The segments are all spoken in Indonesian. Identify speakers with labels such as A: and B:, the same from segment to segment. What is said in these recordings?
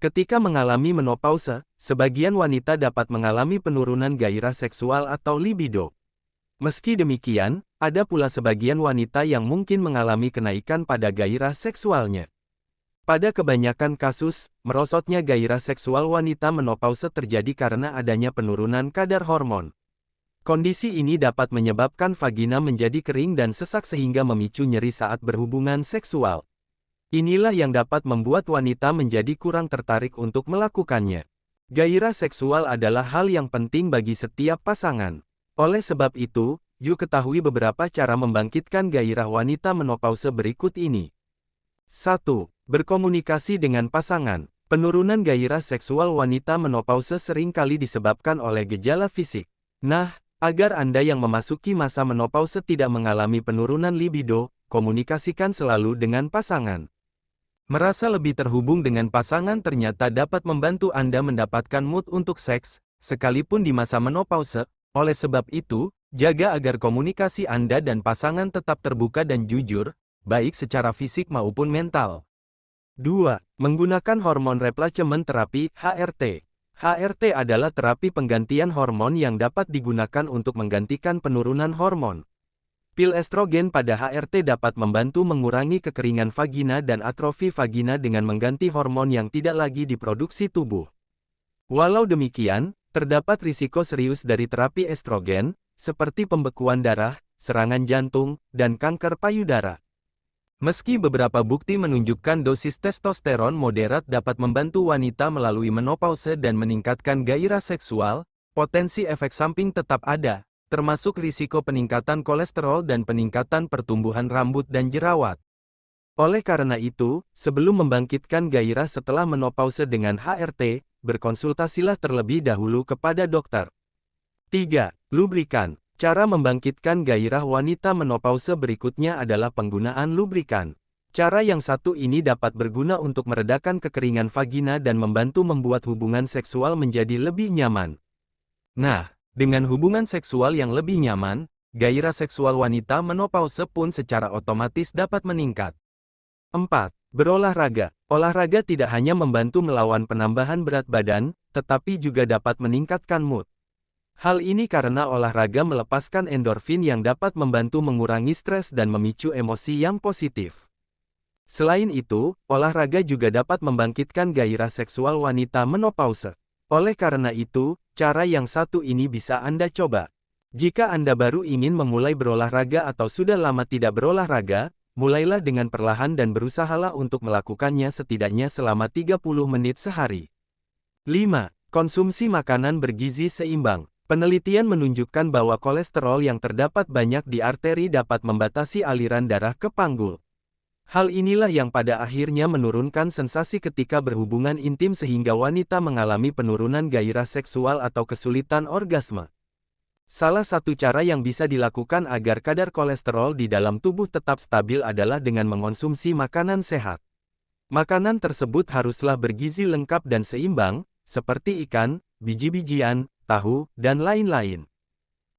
A: Ketika mengalami menopause, sebagian wanita dapat mengalami penurunan gairah seksual atau libido. Meski demikian, ada pula sebagian wanita yang mungkin mengalami kenaikan pada gairah seksualnya. Pada kebanyakan kasus, merosotnya gairah seksual wanita menopause terjadi karena adanya penurunan kadar hormon. Kondisi ini dapat menyebabkan vagina menjadi kering dan sesak sehingga memicu nyeri saat berhubungan seksual. Inilah yang dapat membuat wanita menjadi kurang tertarik untuk melakukannya. Gairah seksual adalah hal yang penting bagi setiap pasangan. Oleh sebab itu, yuk ketahui beberapa cara membangkitkan gairah wanita menopause berikut ini. 1. Berkomunikasi dengan pasangan. Penurunan gairah seksual wanita menopause sering kali disebabkan oleh gejala fisik. Nah, agar Anda yang memasuki masa menopause tidak mengalami penurunan libido, komunikasikan selalu dengan pasangan. Merasa lebih terhubung dengan pasangan ternyata dapat membantu Anda mendapatkan mood untuk seks, sekalipun di masa menopause. Oleh sebab itu, jaga agar komunikasi Anda dan pasangan tetap terbuka dan jujur, baik secara fisik maupun mental. 2. Menggunakan hormon replacement terapi (HRT). HRT adalah terapi penggantian hormon yang dapat digunakan untuk menggantikan penurunan hormon. Pil estrogen pada HRT dapat membantu mengurangi kekeringan vagina dan atrofi vagina dengan mengganti hormon yang tidak lagi diproduksi tubuh. Walau demikian, terdapat risiko serius dari terapi estrogen, seperti pembekuan darah, serangan jantung, dan kanker payudara. Meski beberapa bukti menunjukkan dosis testosteron moderat dapat membantu wanita melalui menopause dan meningkatkan gairah seksual, potensi efek samping tetap ada, termasuk risiko peningkatan kolesterol dan peningkatan pertumbuhan rambut dan jerawat. Oleh karena itu, sebelum membangkitkan gairah setelah menopause dengan HRT, berkonsultasilah terlebih dahulu kepada dokter. 3. Lubrikan. Cara membangkitkan gairah wanita menopause berikutnya adalah penggunaan lubrikan. Cara yang satu ini dapat berguna untuk meredakan kekeringan vagina dan membantu membuat hubungan seksual menjadi lebih nyaman. Nah, dengan hubungan seksual yang lebih nyaman, gairah seksual wanita menopause pun secara otomatis dapat meningkat. 4. Berolahraga. Olahraga tidak hanya membantu melawan penambahan berat badan, tetapi juga dapat meningkatkan mood. Hal ini karena olahraga melepaskan endorfin yang dapat membantu mengurangi stres dan memicu emosi yang positif. Selain itu, olahraga juga dapat membangkitkan gairah seksual wanita menopause. Oleh karena itu, cara yang satu ini bisa Anda coba. Jika Anda baru ingin memulai berolahraga atau sudah lama tidak berolahraga, mulailah dengan perlahan dan berusahalah untuk melakukannya setidaknya selama 30 menit sehari. 5. Konsumsi makanan bergizi seimbang. Penelitian menunjukkan bahwa kolesterol yang terdapat banyak di arteri dapat membatasi aliran darah ke panggul. Hal inilah yang pada akhirnya menurunkan sensasi ketika berhubungan intim sehingga wanita mengalami penurunan gairah seksual atau kesulitan orgasme. Salah satu cara yang bisa dilakukan agar kadar kolesterol di dalam tubuh tetap stabil adalah dengan mengonsumsi makanan sehat. Makanan tersebut haruslah bergizi lengkap dan seimbang, seperti ikan, biji-bijian, tahu, dan lain-lain.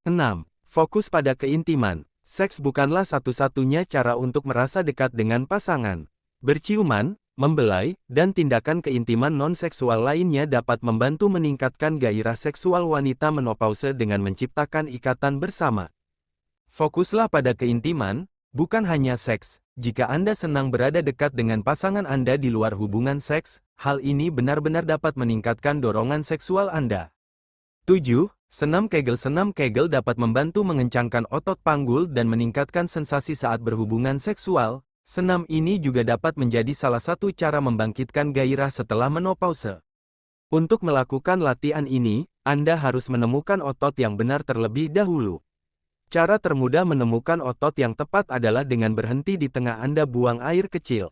A: 6. Fokus pada keintiman. Seks bukanlah satu-satunya cara untuk merasa dekat dengan pasangan. Berciuman, membelai, dan tindakan keintiman non-seksual lainnya dapat membantu meningkatkan gairah seksual wanita menopause dengan menciptakan ikatan bersama. Fokuslah pada keintiman, bukan hanya seks. Jika Anda senang berada dekat dengan pasangan Anda di luar hubungan seks, hal ini benar-benar dapat meningkatkan dorongan seksual Anda. 7. Senam Kegel. Senam Kegel dapat membantu mengencangkan otot panggul dan meningkatkan sensasi saat berhubungan seksual. Senam ini juga dapat menjadi salah satu cara membangkitkan gairah setelah menopause. Untuk melakukan latihan ini, Anda harus menemukan otot yang benar terlebih dahulu. Cara termudah menemukan otot yang tepat adalah dengan berhenti di tengah Anda buang air kecil.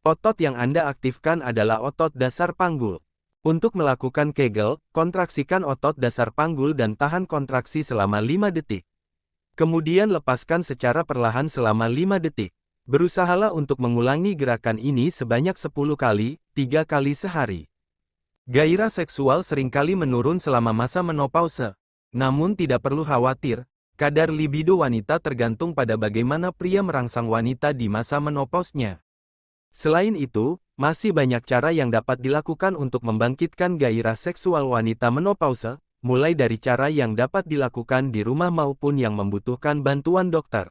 A: Otot yang Anda aktifkan adalah otot dasar panggul. Untuk melakukan Kegel, kontraksikan otot dasar panggul dan tahan kontraksi selama 5 detik. Kemudian lepaskan secara perlahan selama 5 detik. Berusahalah untuk mengulangi gerakan ini sebanyak 10 kali, 3 kali sehari. Gairah seksual seringkali menurun selama masa menopause. Namun tidak perlu khawatir, kadar libido wanita tergantung pada bagaimana pria merangsang wanita di masa menopausenya. Selain itu, Masih banyak cara yang dapat dilakukan untuk membangkitkan gairah seksual wanita menopause, mulai dari cara yang dapat dilakukan di rumah maupun yang membutuhkan bantuan dokter.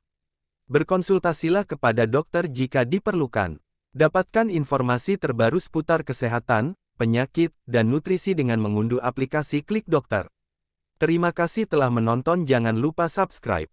A: Berkonsultasilah kepada dokter jika diperlukan. Dapatkan informasi terbaru seputar kesehatan, penyakit, dan nutrisi dengan mengunduh aplikasi Klik Dokter. Terima kasih telah menonton, jangan lupa subscribe.